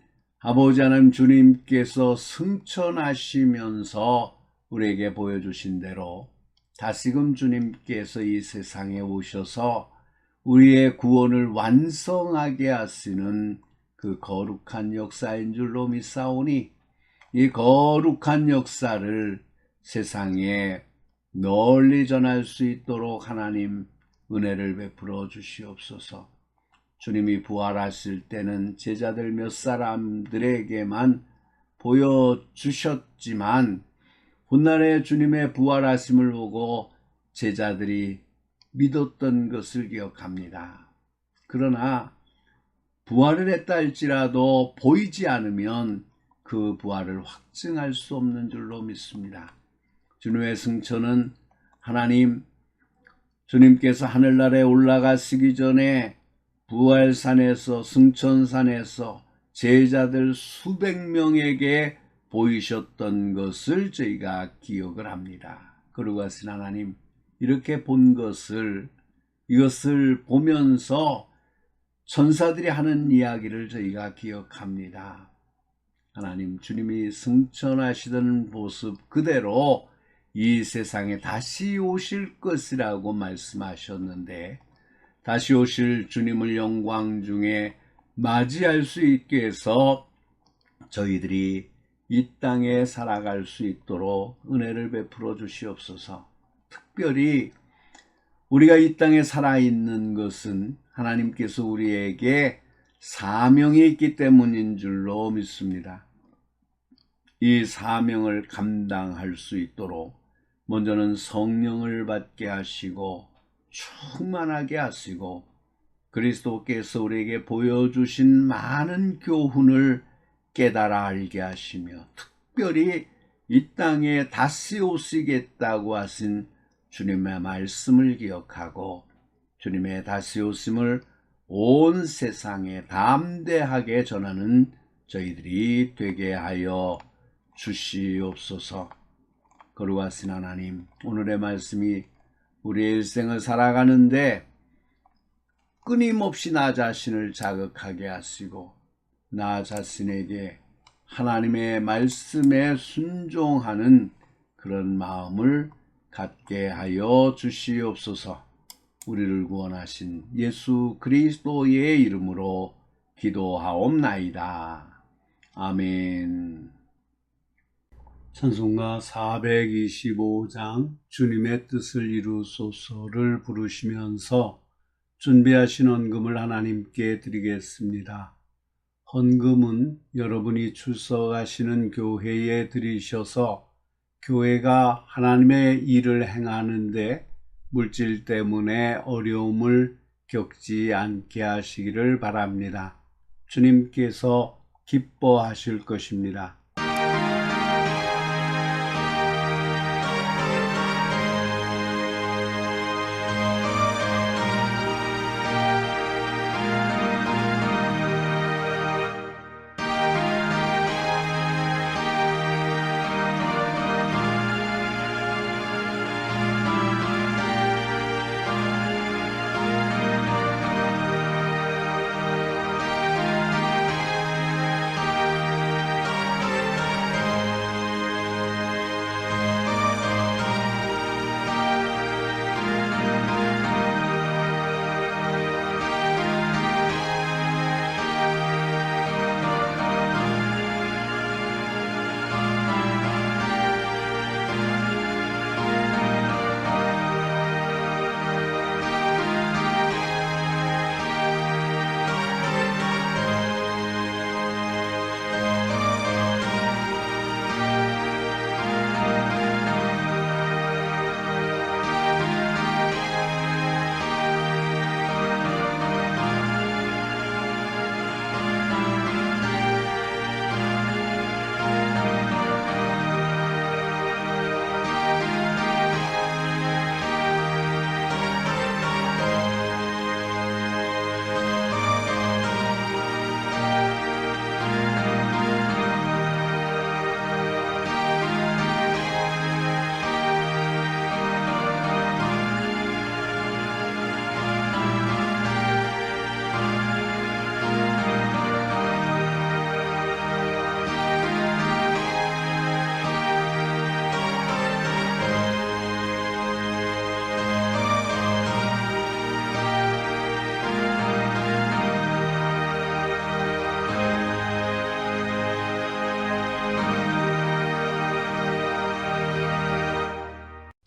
아버지 하나님 주님께서 승천하시면서 우리에게 보여주신 대로 다시금 주님께서 이 세상에 오셔서 우리의 구원을 완성하게 하시는 그 거룩한 역사인 줄로 믿사오니 이 거룩한 역사를 세상에 널리 전할 수 있도록 하나님 은혜를 베풀어 주시옵소서. 주님이 부활하실 때는 제자들 몇 사람들에게만 보여주셨지만 훗날에 주님의 부활하심을 보고 제자들이 믿었던 것을 기억합니다. 그러나 부활을 했다 할지라도 보이지 않으면 그 부활을 확증할 수 없는 줄로 믿습니다. 주님의 승천은 하나님, 주님께서 하늘나라에 올라가시기 전에 부활산에서 승천산에서 제자들 수백 명에게 보이셨던 것을 저희가 기억을 합니다. 그러고 하신 하나님, 이렇게 본 이것을 보면서 천사들이 하는 이야기를 저희가 기억합니다. 하나님, 주님이 승천하시던 모습 그대로 이 세상에 다시 오실 것이라고 말씀하셨는데, 다시 오실 주님을 영광 중에 맞이할 수 있게 해서 저희들이 이 땅에 살아갈 수 있도록 은혜를 베풀어 주시옵소서. 특별히 우리가 이 땅에 살아있는 것은 하나님께서 우리에게 사명이 있기 때문인 줄로 믿습니다. 이 사명을 감당할 수 있도록 먼저는 성령을 받게 하시고 충만하게 하시고 그리스도께서 우리에게 보여주신 많은 교훈을 깨달아 알게 하시며 특별히 이 땅에 다시 오시겠다고 하신 주님의 말씀을 기억하고 주님의 다시 오심을 온 세상에 담대하게 전하는 저희들이 되게 하여 주시옵소서. 거룩하신 하나님, 오늘의 말씀이 우리의 일생을 살아가는데 끊임없이 나 자신을 자극하게 하시고 나 자신에게 하나님의 말씀에 순종하는 그런 마음을 갖게 하여 주시옵소서. 우리를 구원하신 예수 그리스도의 이름으로 기도하옵나이다. 아멘. 찬송가 425장 주님의 뜻을 이루소서를 부르시면서 준비하신 헌금을 하나님께 드리겠습니다. 헌금은 여러분이 출석하시는 교회에 드리셔서 교회가 하나님의 일을 행하는데 물질 때문에 어려움을 겪지 않게 하시기를 바랍니다. 주님께서 기뻐하실 것입니다.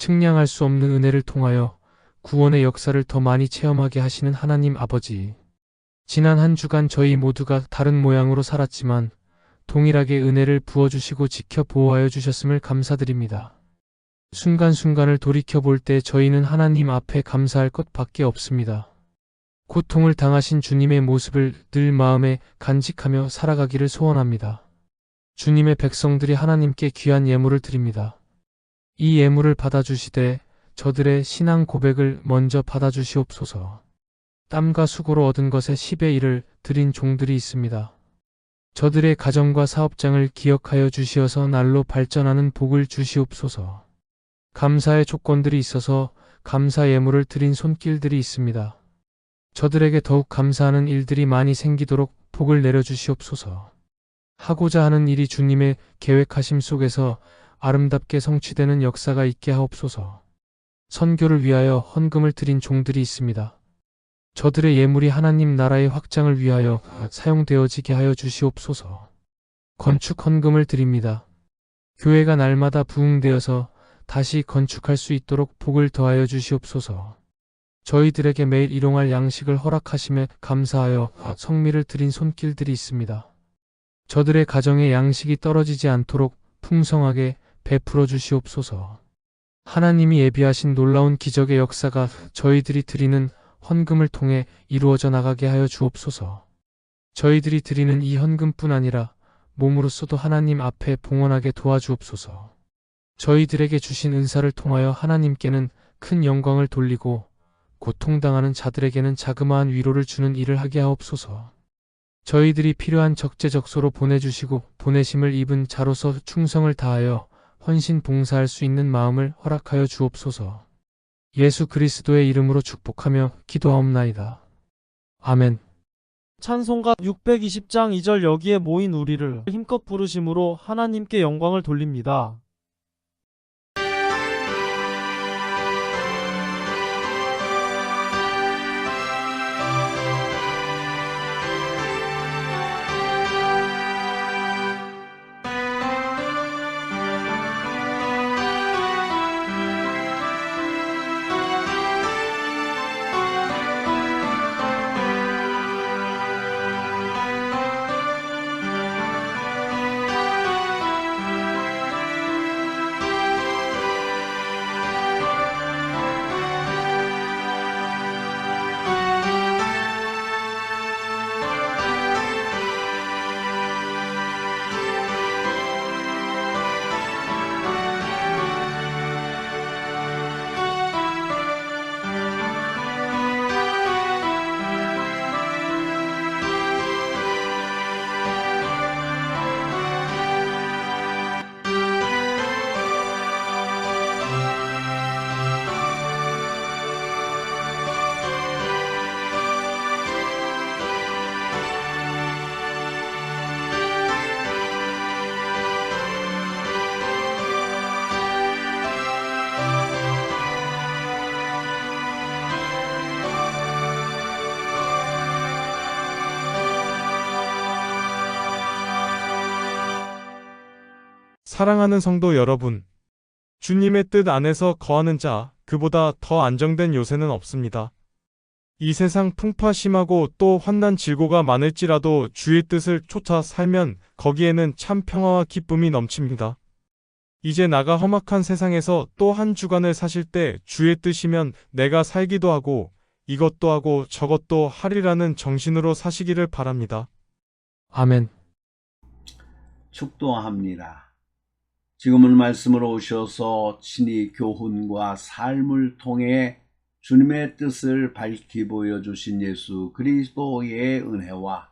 측량할 수 없는 은혜를 통하여 구원의 역사를 더 많이 체험하게 하시는 하나님 아버지. 지난 한 주간 저희 모두가 다른 모양으로 살았지만 동일하게 은혜를 부어주시고 지켜 보호하여 주셨음을 감사드립니다. 순간순간을 돌이켜볼 때 저희는 하나님 앞에 감사할 것밖에 없습니다. 고통을 당하신 주님의 모습을 늘 마음에 간직하며 살아가기를 소원합니다. 주님의 백성들이 하나님께 귀한 예물을 드립니다. 이 예물을 받아주시되 저들의 신앙 고백을 먼저 받아주시옵소서. 땀과 수고로 얻은 것의 10의 1을 드린 종들이 있습니다. 저들의 가정과 사업장을 기억하여 주시어서 날로 발전하는 복을 주시옵소서. 감사의 조건들이 있어서 감사 예물을 드린 손길들이 있습니다. 저들에게 더욱 감사하는 일들이 많이 생기도록 복을 내려주시옵소서. 하고자 하는 일이 주님의 계획하심 속에서 아름답게 성취되는 역사가 있게 하옵소서. 선교를 위하여 헌금을 드린 종들이 있습니다. 저들의 예물이 하나님 나라의 확장을 위하여 사용되어지게 하여 주시옵소서. 건축 헌금을 드립니다. 교회가 날마다 부흥되어서 다시 건축할 수 있도록 복을 더하여 주시옵소서. 저희들에게 매일 일용할 양식을 허락하심에 감사하여 성미를 드린 손길들이 있습니다. 저들의 가정에 양식이 떨어지지 않도록 풍성하게 베풀어 주시옵소서. 하나님이 예비하신 놀라운 기적의 역사가 저희들이 드리는 헌금을 통해 이루어져 나가게 하여 주옵소서. 저희들이 드리는 이 헌금뿐 아니라 몸으로써도 하나님 앞에 봉헌하게 도와주옵소서. 저희들에게 주신 은사를 통하여 하나님께는 큰 영광을 돌리고 고통당하는 자들에게는 자그마한 위로를 주는 일을 하게 하옵소서. 저희들이 필요한 적재적소로 보내주시고 보내심을 입은 자로서 충성을 다하여 헌신 봉사할 수 있는 마음을 허락하여 주옵소서. 예수 그리스도의 이름으로 축복하며 기도하옵나이다. 아멘. 찬송가 620장 2절 여기에 모인 우리를 힘껏 부르심으로 하나님께 영광을 돌립니다. 사랑하는 성도 여러분, 주님의 뜻 안에서 거하는 자, 그보다 더 안정된 요새는 없습니다. 이 세상 풍파 심하고 또 환난 질고가 많을지라도 주의 뜻을 쫓아 살면 거기에는 참 평화와 기쁨이 넘칩니다. 이제 나가 험악한 세상에서 또 한 주간을 사실 때 주의 뜻이면 내가 살기도 하고 이것도 하고 저것도 하리라는 정신으로 사시기를 바랍니다. 아멘. 축도합니다. 지금은 말씀으로 오셔서 친히 교훈과 삶을 통해 주님의 뜻을 밝히 보여주신 예수 그리스도의 은혜와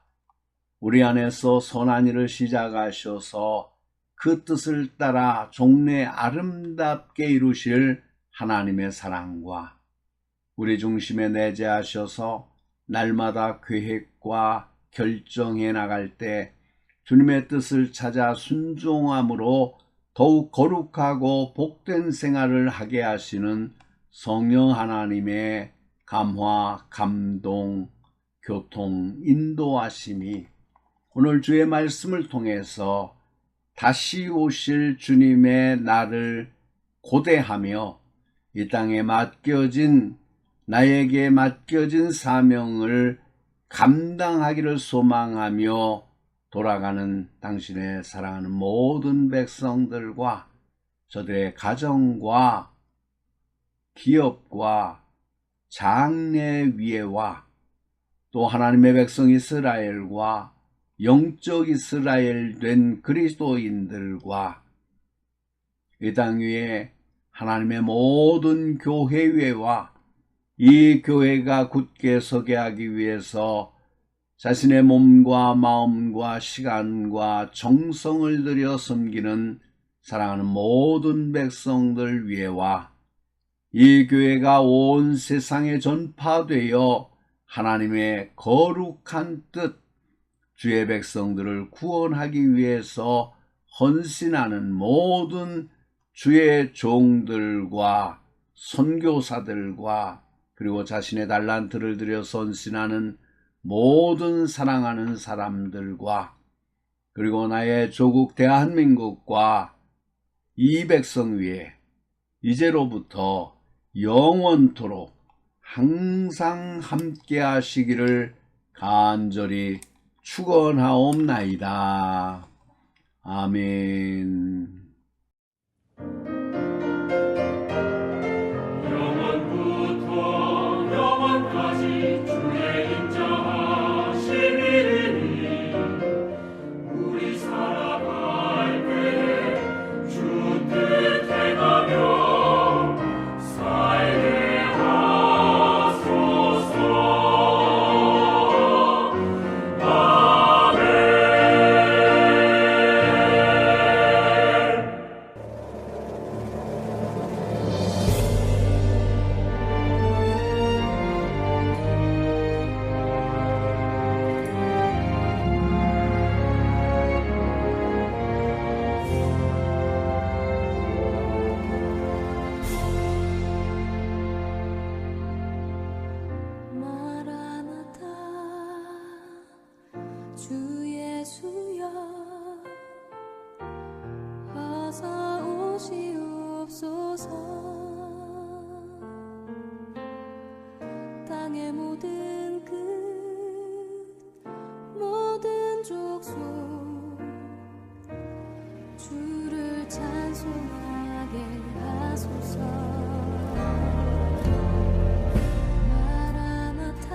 우리 안에서 선한 일을 시작하셔서 그 뜻을 따라 종래 아름답게 이루실 하나님의 사랑과 우리 중심에 내재하셔서 날마다 계획과 결정해 나갈 때 주님의 뜻을 찾아 순종함으로 더욱 거룩하고 복된 생활을 하게 하시는 성령 하나님의 감화, 감동, 교통, 인도하심이 오늘 주의 말씀을 통해서 다시 오실 주님의 날을 고대하며 이 땅에 나에게 맡겨진 사명을 감당하기를 소망하며 돌아가는 당신의 사랑하는 모든 백성들과 저들의 가정과 기업과 장래 위에와 또 하나님의 백성 이스라엘과 영적 이스라엘 된 그리스도인들과 이 땅 위에 하나님의 모든 교회회와 이 교회가 굳게 서게 하기 위해서 자신의 몸과 마음과 시간과 정성을 들여 섬기는 사랑하는 모든 백성들 위해와 이 교회가 온 세상에 전파되어 하나님의 거룩한 뜻, 주의 백성들을 구원하기 위해서 헌신하는 모든 주의 종들과 선교사들과 그리고 자신의 달란트를 들여 헌신하는 모든 사랑하는 사람들과 그리고 나의 조국 대한민국과 이 백성 위에 이제로부터 영원토록 항상 함께 하시기를 간절히 축원하옵나이다. 아멘. 영원부터 영원까지 주의 인자하심이니 우리 살아갈 때에 주 뜻 행하며 살게 하소서. 아멘. 마라나타 주 예수여 어서 오시옵소서. 땅의 모든 끝 모든 족속 주를 찬송하게 하소서. 마라나타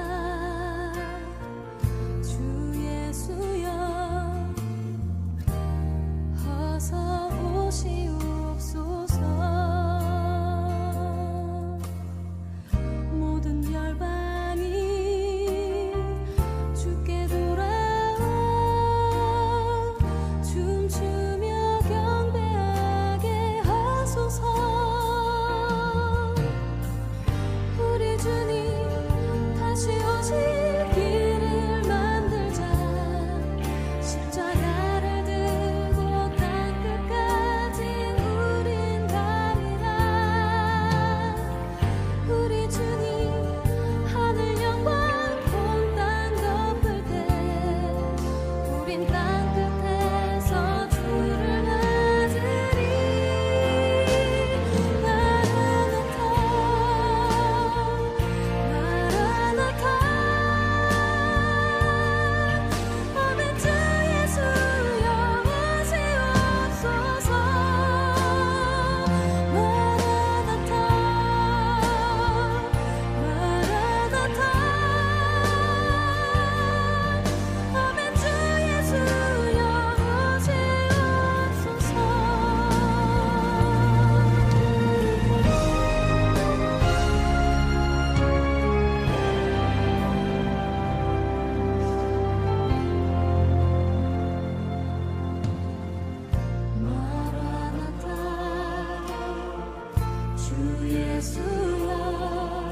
주 예수여 어서 오시옵소서. 모든 열방이 주께 돌아와 춤추며 경배하게 하소서. 우리 주님 다시 오실 길을 만들자. 십자가를 들고 땅끝까지 우린 가리라. 우리 주님 하늘 영광 온 땅 덮을 때 우린 땅끝에서 주를 맞으리. 마라나타 마라나타 아멘. 주 예수여 오시옵소서. 마라나타 마라나타 아멘. 주 예수여 오시옵소서. 마라나타 주 예수여